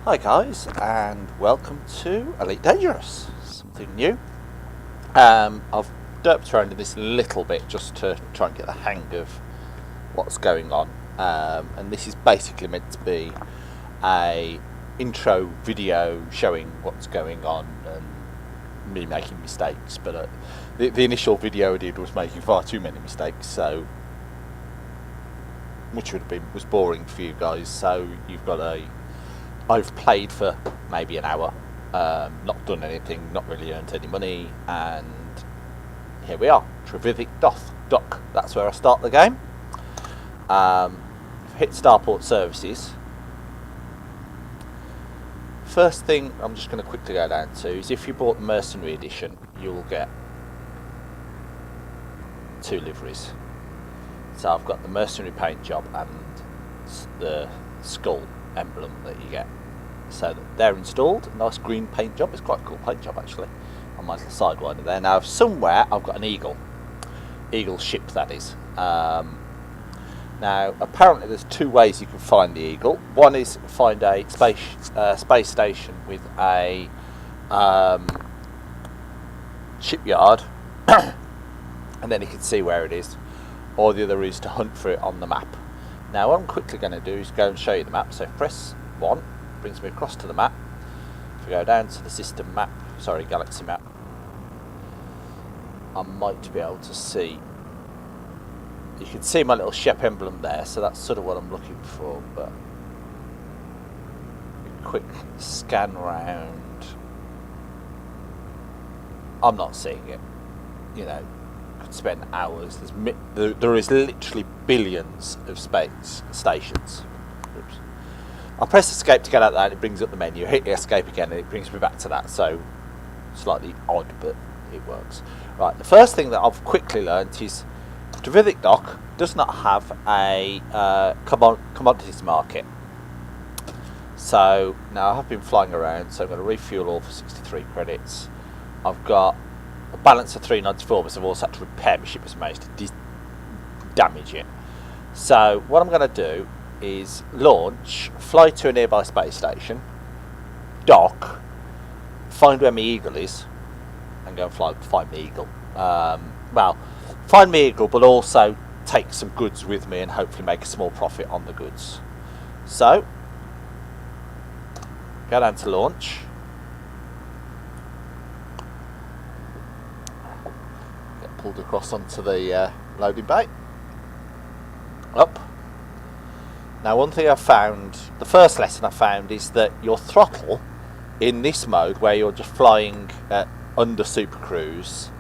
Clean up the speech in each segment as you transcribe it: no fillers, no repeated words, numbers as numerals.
Hi guys, and welcome to Elite Dangerous. Something new. I've derped around in this a little bit just to try and get the hang of what's going on. And this is basically meant to be a intro video showing what's going on and me making mistakes. But the initial video I did was making far too many mistakes, so which was boring for you guys. So you've got I've played for maybe an hour, not done anything, not really earned any money, and here we are, Trevithick Dock. That's where I start the game. Hit Starport Services. First thing I'm just going to quickly go down to is if you bought the Mercenary Edition, you'll get 2 liveries. So I've got the Mercenary paint job and the skull emblem that you get. So they're installed. Nice green paint job. It's quite a cool paint job actually on my little sidewinder there. Now somewhere I've got an eagle ship, that is. Now apparently there's 2 ways you can find the eagle. One is find a space station with a shipyard and then you can see where it is, or the other is to hunt for it on the map. Now what I'm quickly going to do is go and show you the map. So press 1, brings me across to the map. If we go down to the system map, sorry, galaxy map, I might be able to see, you can see my little ship emblem there, so that's sort of what I'm looking for. But a quick scan round, I'm not seeing it. You know, could spend hours. There is literally billions of space stations. Oops. I press escape to get out there and it brings up the menu. Hit the escape again and it brings me back to that. So slightly odd, but it works. Right, the first thing that I've quickly learnt is Trevithick Dock does not have a commodities market. So now I have been flying around, so I'm going to refuel all for 63 credits. I've got a balance of 394, but I've also had to repair my ship as managed to damage it. So what I'm going to do is launch, fly to a nearby space station, dock, find where my eagle is, and go and find my eagle. Well, find my eagle, but also take some goods with me and hopefully make a small profit on the goods. So go down to launch. Get pulled across onto the loading bay. Up. Now one thing I found, the first lesson I found is that your throttle in this mode where you're just flying under Super Cruise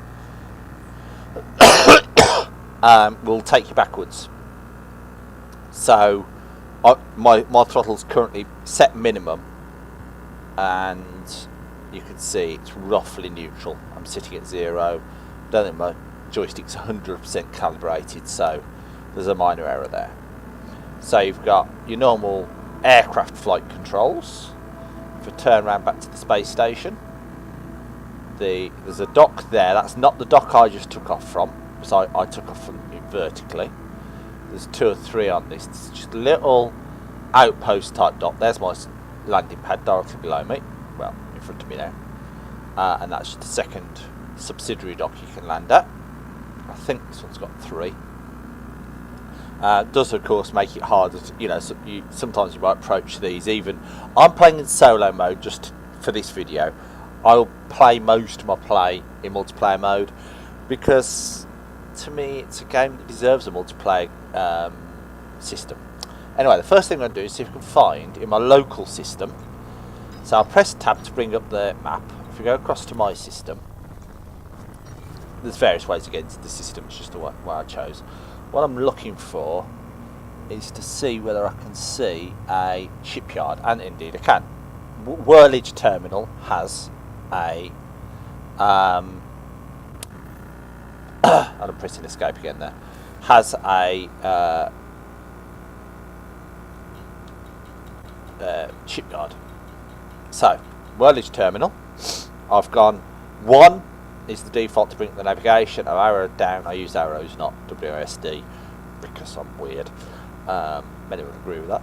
will take you backwards. So my throttle's currently set minimum and you can see it's roughly neutral. I'm sitting at 0. Don't think my joystick's 100% calibrated, so there's a minor error there. So you've got your normal aircraft flight controls. If I turn around back to the space station, there's a dock there. That's not the dock I just took off from, because I took off from it vertically. There's 2 or 3 on this. It's just a little outpost type dock. There's my landing pad directly below me, well, in front of me now. And that's just the second subsidiary dock you can land at. I think this one's got 3. Does of course make it harder to, you know, sometimes you might approach these. Even I'm playing in solo mode just for this video. I'll play most of my play in multiplayer mode because to me it's a game that deserves a multiplayer system. Anyway, the first thing I'm going to do is see if I can find in my local system. So I'll press tab to bring up the map. If we go across to my system, there's various ways to get into the system, it's just the one I chose. What I'm looking for is to see whether I can see a shipyard, and indeed I can. Whirlage Terminal has a and I'm pressing escape again there, has a shipyard. So Whirlage Terminal, I've gone 1 is the default to bring up the navigation. I've arrowed down. I use arrows, not WASD, because I'm weird. Many would agree with that.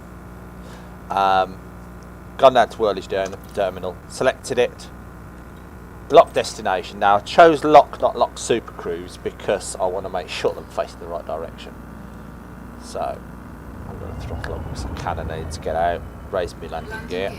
gone down to Whirlage Terminal, selected it, lock destination. Now I chose lock, not lock Super Cruise, because I want to make sure I'm facing the right direction. So I'm going to throttle up because I can and need to get out, raise my landing gear.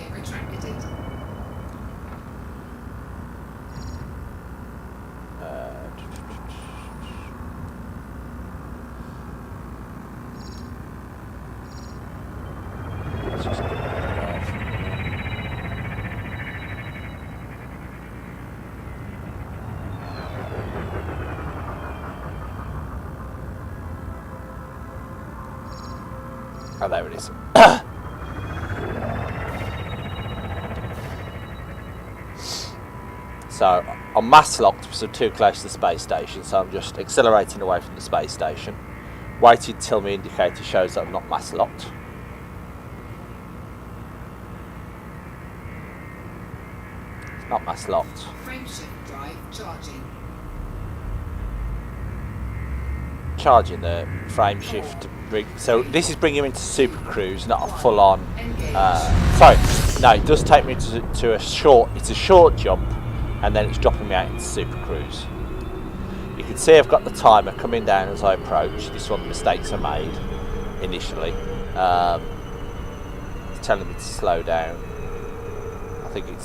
Oh, there it is. So I'm mass locked because I'm too close to the space station, so I'm just accelerating away from the space station, waiting till my indicator shows that I'm not mass locked. It's not mass locked. Frameshift drive charging. Charging the frameshift rig. So this is bringing him into Super Cruise, not a full-on. Sorry, no, it does take me to a short. It's a short jump, and then it's dropping me out into Super Cruise. You can see I've got the timer coming down as I approach. This is one of the mistakes I made initially. It's telling me to slow down.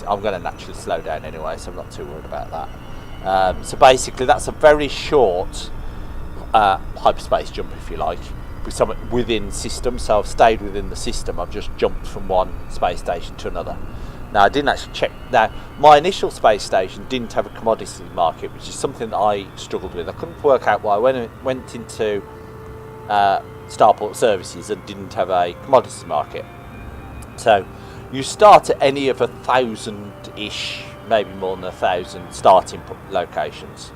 I'm going to naturally slow down anyway, so I'm not too worried about that. So basically, that's a very short hyperspace jump, if you like, with something within system. So I've stayed within the system. I've just jumped from one space station to another. Now I didn't actually check. Now my initial space station didn't have a commodity market, which is something that I struggled with. I couldn't work out why I went into Starport Services and didn't have a commodity market. So you start at any of 1,000-ish, maybe more than 1,000 starting locations.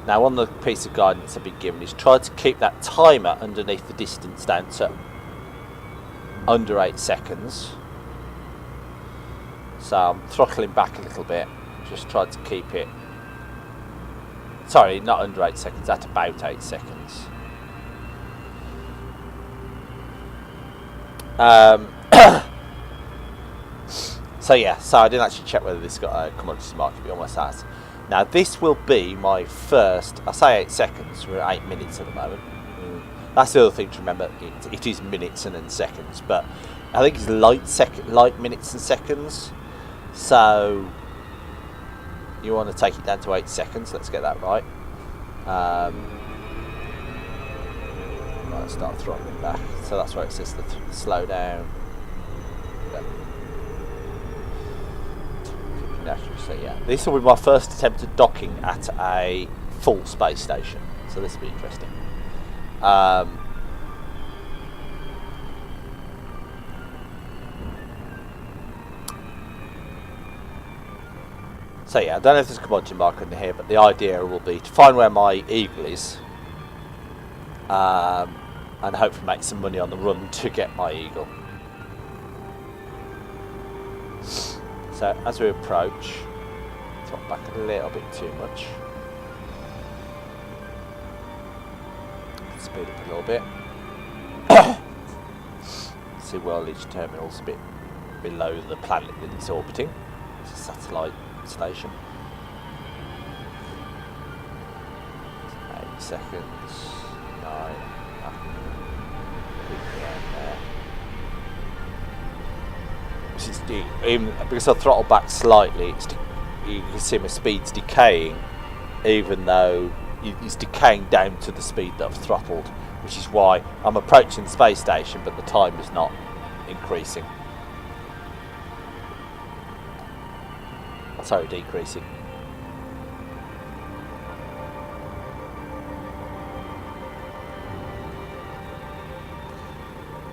Now, on the piece of guidance I've been given is try to keep that timer underneath the distance down to under 8 seconds. So I'm throttling back a little bit, just try to keep it, sorry, not under 8 seconds, at about 8 seconds. So yeah, so I didn't actually check whether this got a commodity market, but almost has. Now this will be my first, I say 8 seconds, we're at 8 minutes at the moment. That's the other thing to remember, it is minutes and then seconds, but I think it's light minutes and seconds. So you want to take it down to 8 seconds, let's get that right. Right, start throttling back, so that's where it says the slow down. So yeah, this will be my first attempt at docking at a full space station, so this will be interesting. So yeah, I don't know if there's a commodity marker in here, but the idea will be to find where my Eagle is, and hopefully make some money on the run to get my Eagle. So as we approach, drop back a little bit too much. Speed up a little bit. See Whirlage Terminal's a bit below the planet that it's orbiting. It's a satellite station. 8 seconds. 9. Even because I throttle back slightly, you can see my speed's decaying, even though it's decaying down to the speed that I've throttled, which is why I'm approaching the space station, but the time is not increasing. Sorry, decreasing.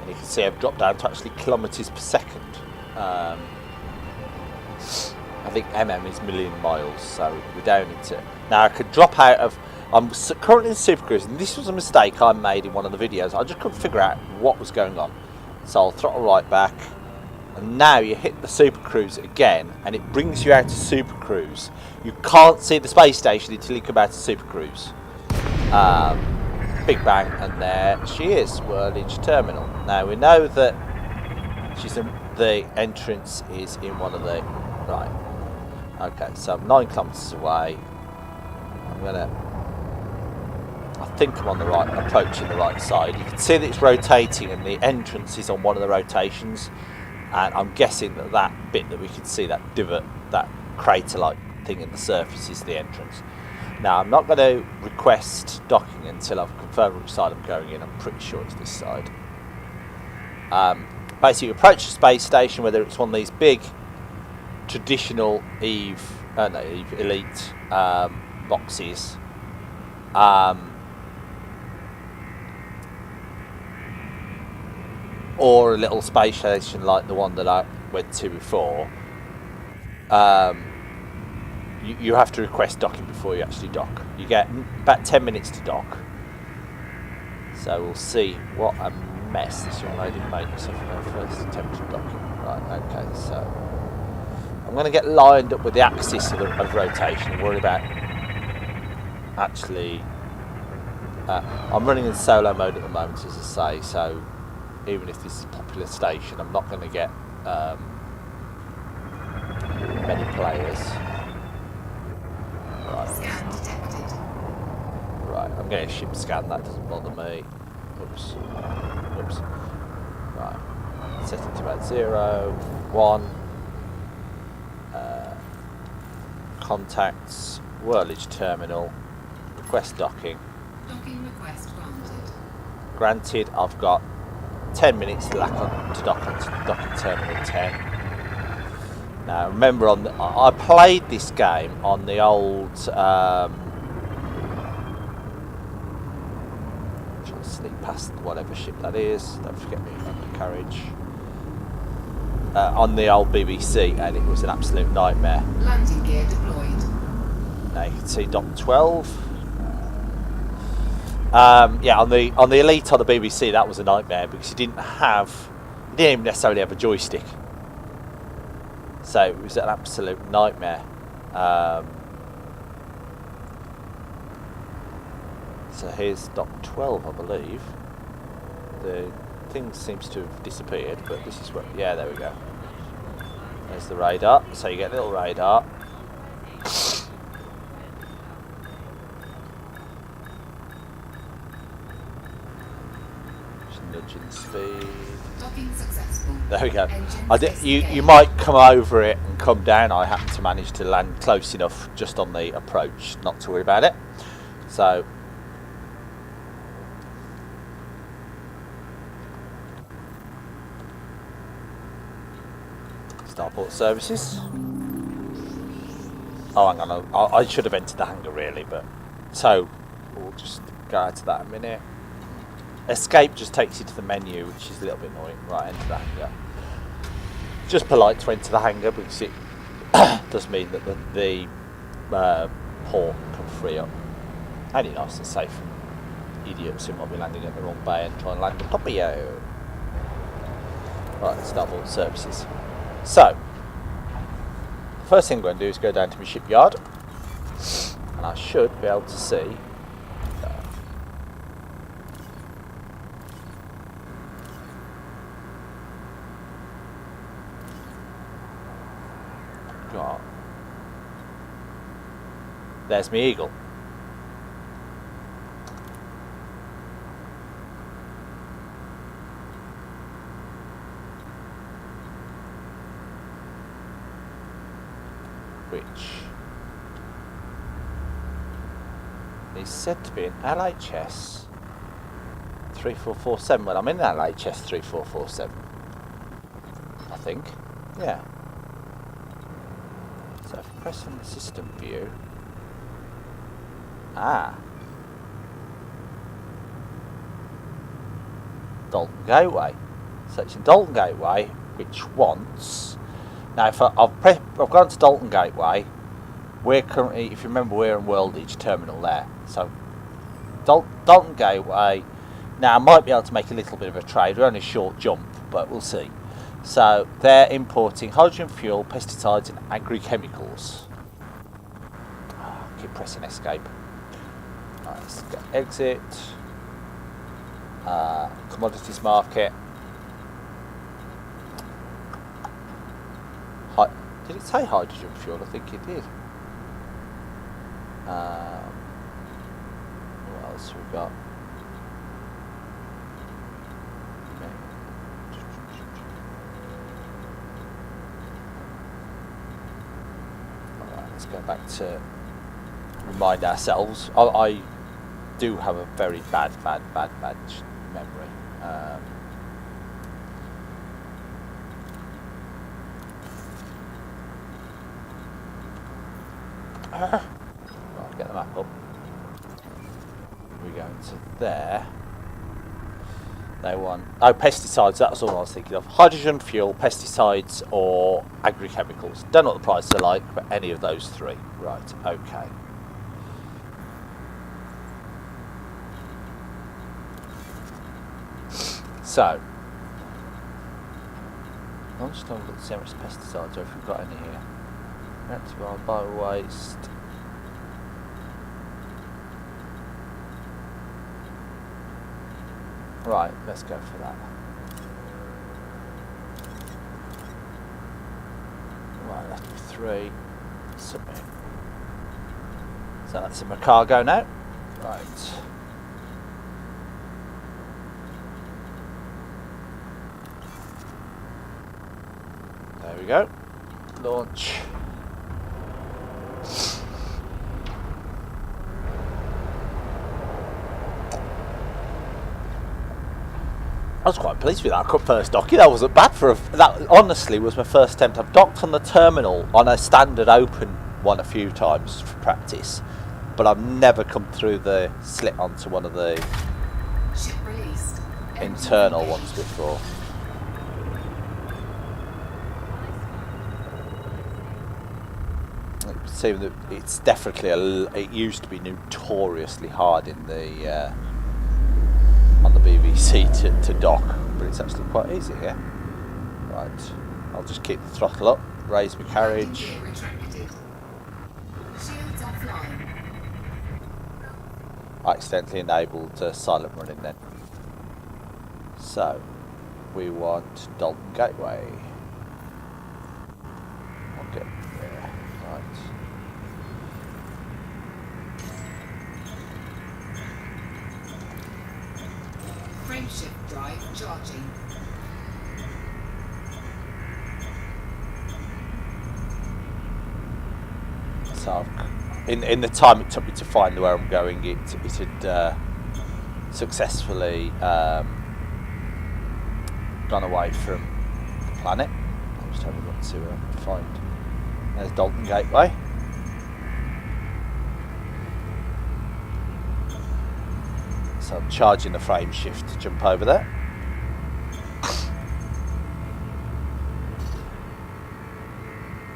And you can see I've dropped down to actually kilometres per second. I think mm is million miles, so we're down into. Now I could drop out of. I'm currently in Super Cruise, and this was a mistake I made in one of the videos. I just couldn't figure out what was going on, so I'll throttle right back, and now you hit the Super Cruise again, and it brings you out to Super Cruise. You can't see the space station until you come out to Super Cruise. Big bang, and there she is, Whirlage Terminal. Now we know that she's the the entrance is in one of the... Right. Okay, so I'm 9 kilometres away. I'm going to... I think I'm on the right, approaching the right side. You can see that it's rotating and the entrance is on one of the rotations. And I'm guessing that that bit that we can see, that divot, that crater-like thing in the surface is the entrance. Now, I'm not going to request docking until I've confirmed which side I'm going in. I'm pretty sure it's this side. Basically, you approach the space station, whether it's one of these big traditional Elite boxes, or a little space station like the one that I went to before. You have to request docking before you actually dock. You get about 10 minutes to dock. So we'll see what a mess this young lady made herself in her first attempt at docking. Right, okay, so I'm going to get lined up with the axis of rotation and worry about actually... I'm running in solo mode at the moment, as I say, so even if this is a popular station, I'm not going to get many players. Right. Scan detected. Right, I'm getting a ship scan, that doesn't bother me. Oops. Oops. Right. Set it to about 0, 1. Contacts, Whirlage Terminal, request docking. Docking request granted. Granted, I've got 10 minutes to dock on docking terminal 10. Now remember, I played this game on the old trying to sneak past whatever ship that is, don't forget me on the carriage, on the old BBC, and it was an absolute nightmare. Landing gear deployed. Now you can see dock 12. Yeah, on the Elite on the BBC, that was a nightmare because you didn't even necessarily have a joystick, so it was an absolute nightmare. So here's dock 12, I believe. The thing seems to have disappeared, but this is where, yeah, there we go. There's the radar, so you get a little radar. Nudging speed. Docking successful. There we go. Engines You might come over it and come down. I happen to manage to land close enough just on the approach not to worry about it. So Starport services. Oh, hang on. I should have entered the hangar really, but so we'll just go out to that in a minute. Escape just takes you to the menu, which is a little bit annoying. Right, enter the hangar. Just polite to enter the hangar because it does mean that the port can free up. Only nice and safe from idiots who might be landing at the wrong bay and trying to land on top of you. Right, Starport services. So, first thing I'm going to do is go down to my shipyard, and I should be able to see. There's my Eagle. Which is said to be an LHS 3447. Well, I'm in an LHS 3447. I think. Yeah. So if I press on the system view. Dalton Gateway. So it's in Dalton Gateway, which wants... Now, if I've gone to Dalton Gateway, we're currently, if you remember, we're in Whirlage Terminal there. So Dalton Gateway. Now, I might be able to make a little bit of a trade. We're only a short jump, but we'll see. So they're importing hydrogen fuel, pesticides, and agri-chemicals. Keep pressing escape. Right, let's go exit. Commodities market. Did it say hydrogen fuel? I think it did. What else have we got? Alright, let's go back to remind ourselves. I do have a very bad memory. Right, get the map up. We're going to there. They want... Oh, pesticides, that was all I was thinking of. Hydrogen fuel, pesticides, or agrochemicals. Don't know what the prices are like, but any of those three. Right, okay. So, I'm just going to look to see how much pesticides or if we've got any here. Reactive bio waste. Right, let's go for that. Right, that'll be 3. Submit. So that's in my cargo now. Right. There we go. Launch. I was quite pleased with that first docking. That wasn't bad for that. Honestly, was my first attempt. I've docked on the terminal on a standard open one a few times for practice, but I've never come through the slit onto one of the Ship released. internal ones before. See that it's definitely it used to be notoriously hard in the on the BBC to dock, but it's actually quite easy here. Right, I'll just keep the throttle up, raise my carriage. Gear retracted. Shields offline. I accidentally enabled silent running then. So we want Dalton Gateway. Okay, yeah, right. Frameshift drive charging. So in the time it took me to find where I'm going, it had successfully gone away from the planet. I'm just having a look to see where I can find. There's Dalton Gateway. So I'm charging the frame shift to jump over there.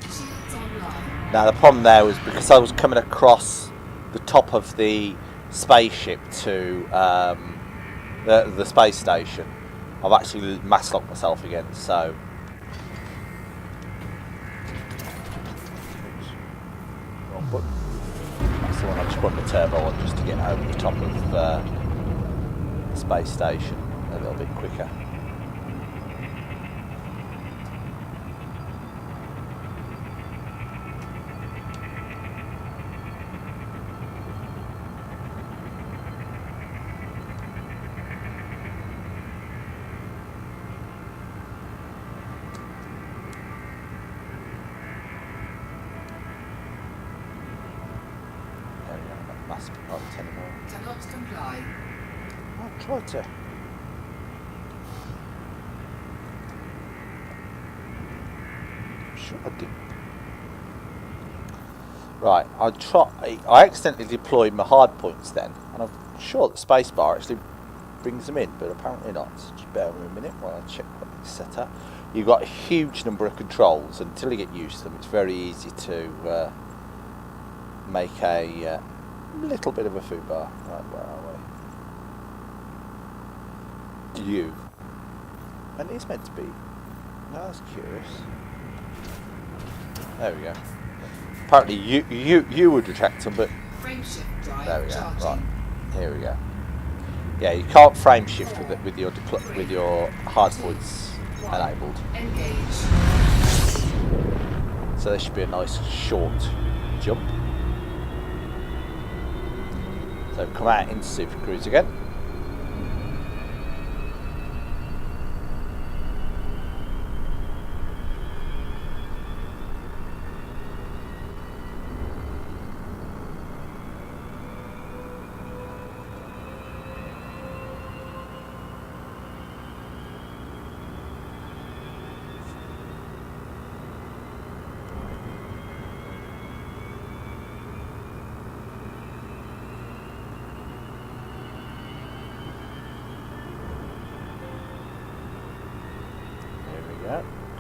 Shields online. Now the problem there was because I was coming across the top of the spaceship to the space station. I've actually mass locked myself again, so wrong button. That's the one I just put the turbo on just to get over the top of the space station a little bit quicker. There we go, that must be on anymore. Cannot comply. I'll try to. Sure I did. Right, I accidentally deployed my hard points then, and I'm sure the spacebar actually brings them in, but apparently not. So just bear with me a minute while I check what it's set up. You've got a huge number of controls, and until you get used to them, it's very easy to make a little bit of a foo bar. Right, where are we? You. And it's meant to be. No, that's curious. There we go. Apparently you would retract them, but Frameshift drive there we go. charging. Right, here we go. Yeah, you can't frame shift with it with your hard points enabled. Engage. So there should be a nice short jump. So come out into Super Cruise again.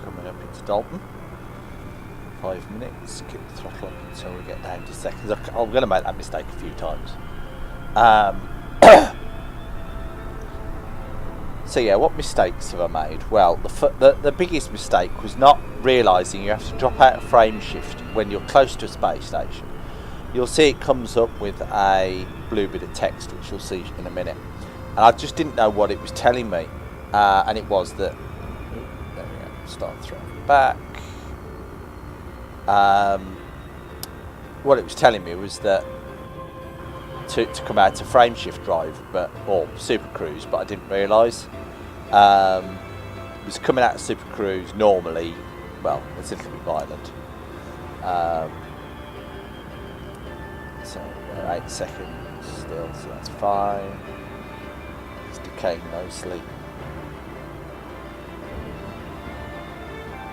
Coming up into Dalton. 5 minutes. Keep the throttle up until we get down to seconds. I'm going to make that mistake a few times. So yeah, what mistakes have I made? Well, the biggest mistake was not realising you have to drop out of frame shift when you're close to a space station. You'll see it comes up with a blue bit of text, which you'll see in a minute. And I just didn't know what it was telling me. And it was that... There we go. Start throwing back. What it was telling me was that to come out to frame shift drive, or Super Cruise, but I didn't realise. It was coming out of Super Cruise normally. Well, it's a little bit violent. So 8 seconds still, so that's fine. It's decaying nicely.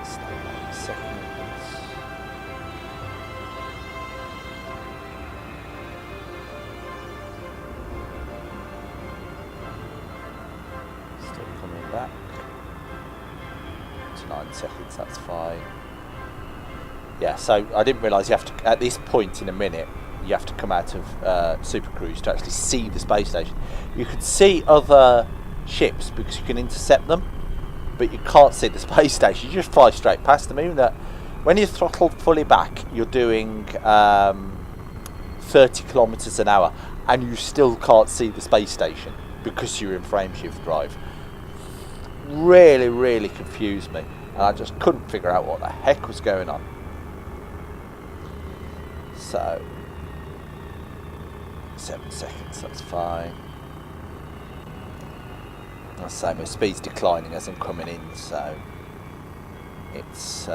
Still 8 seconds. Still coming back. To 9 seconds, that's fine. Yeah, so I didn't realise you have to, at this point in a minute, you have to come out of Super Cruise to actually see the space station. You can see other ships because you can intercept them, but you can't see the space station. You just fly straight past them. Even that, when you're throttled fully back, you're doing 30 kilometers an hour, and you still can't see the space station because you're in frame shift drive. Really, really confused me, and I just couldn't figure out what the heck was going on. So 7 seconds, that's fine. I say my speed's declining as I'm coming in, so it's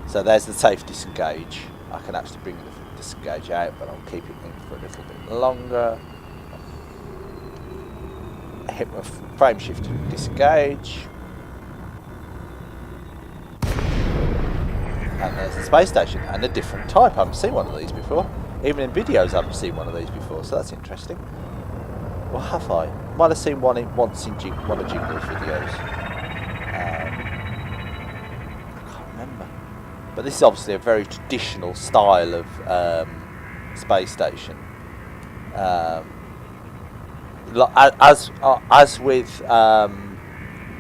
so there's the safe disengage. I can actually bring the disengage out, but I'll keep it in for a little bit longer. Hit my frame shift and disengage. And there's the space station, and a different type. I haven't seen one of these before. Even in videos I haven't seen one of these before, so that's interesting. Or have I? Might have seen one once in one of Jingle's videos. I can't remember. But this is obviously a very traditional style of space station. As with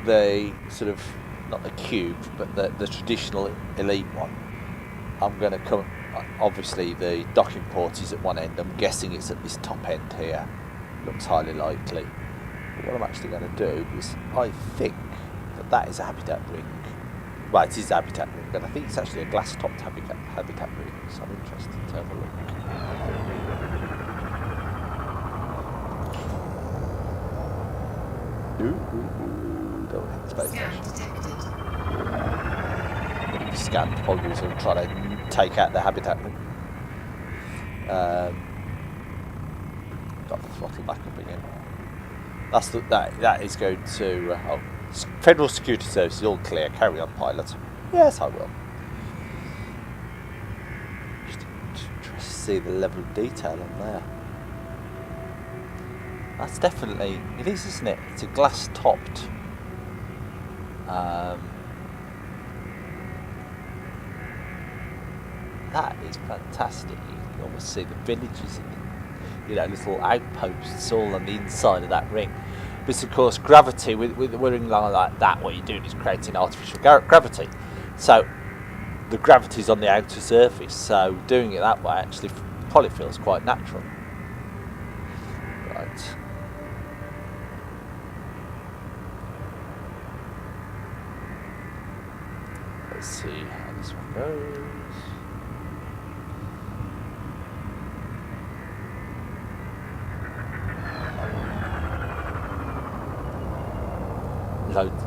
the sort of, not the cube, but the traditional elite one, I'm going to come. Obviously, the docking port is at one end. I'm guessing it's at this top end here. Looks highly likely. But what I'm actually going to do is, I think that is a habitat ring. Well, it is a habitat ring, but I think it's actually a glass-topped habitat ring. So I'm interested to have a look. Don't hit the space station. Scanned poggers and try to take out the habitat ring. Got the throttle back up again. That is going to Federal Security Services, all clear. Carry on, pilot. Yes, I will. Just try to see the level of detail on there. That's definitely, it is, isn't it? It's a glass topped. That is fantastic. You can almost see the villages and little outposts all on the inside of that ring. But of course, gravity with a ring like that, what you're doing is creating artificial gravity. So the gravity's on the outer surface. So doing it that way actually probably feels quite natural. Right. let's see how this one goes.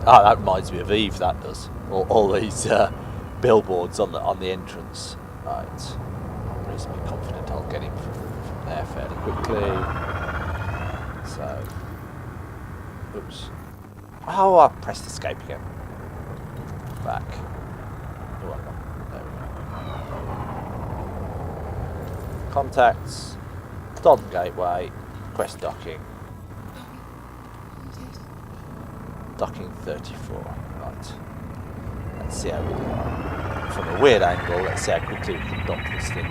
That reminds me of Eve. That does. All these billboards on the entrance. Right. I'm reasonably confident I'll get him from there fairly quickly. So, oops. Oh, I pressed escape again. Back. Oh, hang on. There we go. Contacts. Dalton Gateway. Quest docking. Docking 34. Right. Let's see how we do. From a weird angle, let's see how quickly we can dock this thing.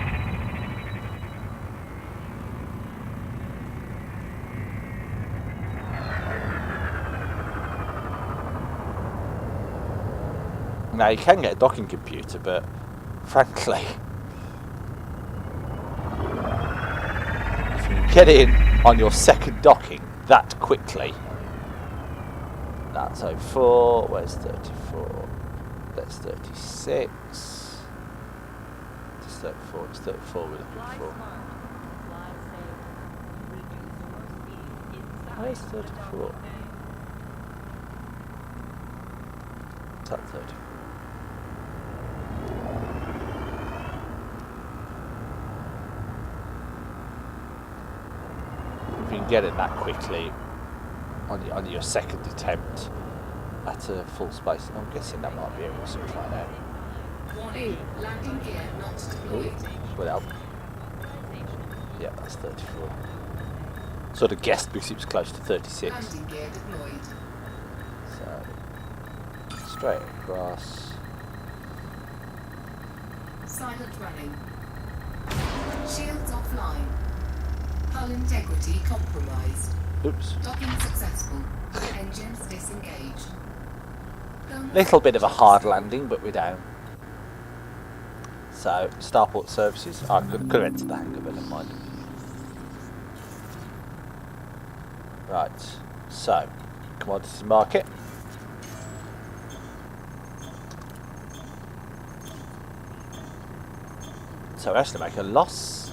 Now you can get a docking computer, but frankly, if you get in on your second docking that quickly, that's 04, where's 34? That's 36. It's 34, it's 34 we're looking for. Where's 34? Is that 34? If you can get it that quickly on your second attempt at a full space, I'm guessing that might be able to something like that. Warning, landing gear not deployed. Would help. Yeah, that's 34. Sort of guessed because it was close to 36. Landing gear deployed. So, straight across. Silent running. Shields offline. Hull integrity compromised. Oops. Docking successful. Engines disengaged. Little bit of a hard landing, but we're down. So, Starport Services. Oh, I could have entered the hangar, but never mind. Right. So, commodities market. So, we actually make a loss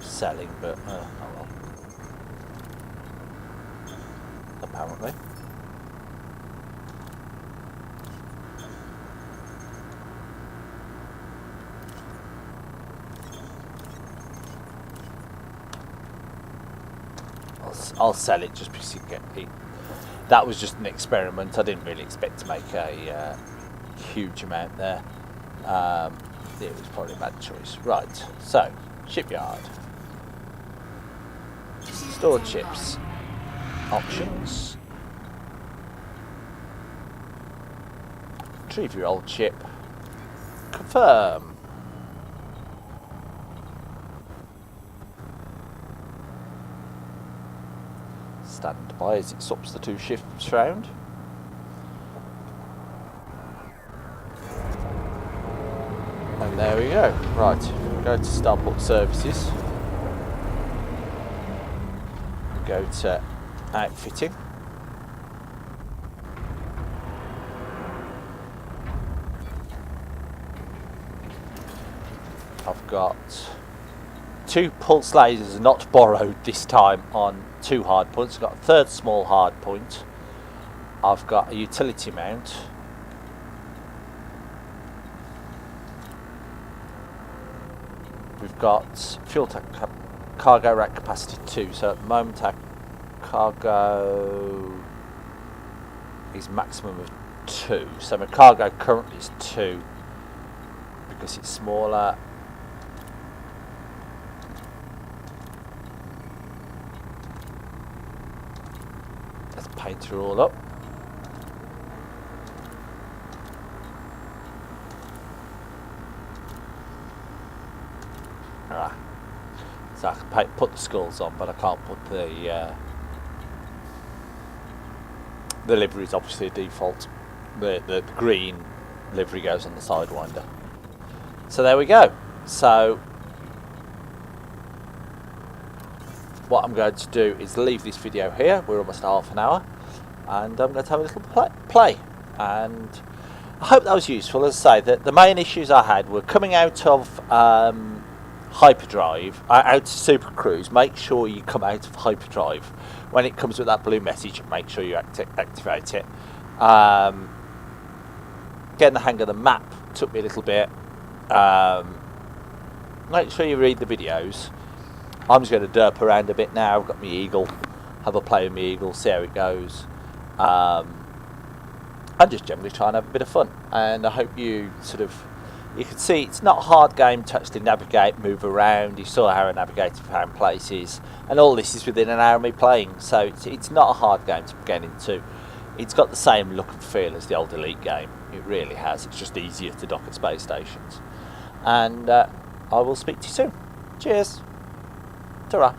selling, but oh well. Apparently. I'll sell it just because you get it. That was just an experiment. I didn't really expect to make a huge amount there. It was probably a bad choice. Right, so shipyard, stored ships, options. Retrieve your old ship. Confirm. Stand by as it swaps the two ships round. And there we go. Right, go to Starport Services. Go to outfitting. I've got 2 pulse lasers not borrowed this time on 2 hard points. I've got a third small hard point. I've got a utility mount. We've got fuel tank cargo rack capacity 2. So at the moment our cargo is maximum of 2. So my cargo currently is 2 because it's smaller. Let's paint her all up. So I can put the skulls on, but I can't put the livery is obviously a default. The green livery goes on the Sidewinder. So there we go. So what I'm going to do is leave this video here. We're almost half an hour, and I'm going to have a little play. And I hope that was useful. As I say, that the main issues I had were coming out of hyperdrive, out to Super Cruise. Make sure you come out of hyperdrive when it comes with that blue message. Make sure you activate it. Getting the hang of the map took me a little bit. Make sure you read the videos. I'm just going to derp around a bit now. I've got my Eagle, have a play with my Eagle, see how it goes. I'm just generally trying to have a bit of fun, and I hope you you can see it's not a hard game to actually navigate, move around. You saw how I navigated found places, and all this is within an hour of me playing, so it's not a hard game to get into. It's got the same look and feel as the old Elite game. It really has. It's just easier to dock at space stations. And I will speak to you soon. Cheers. Ta-ra.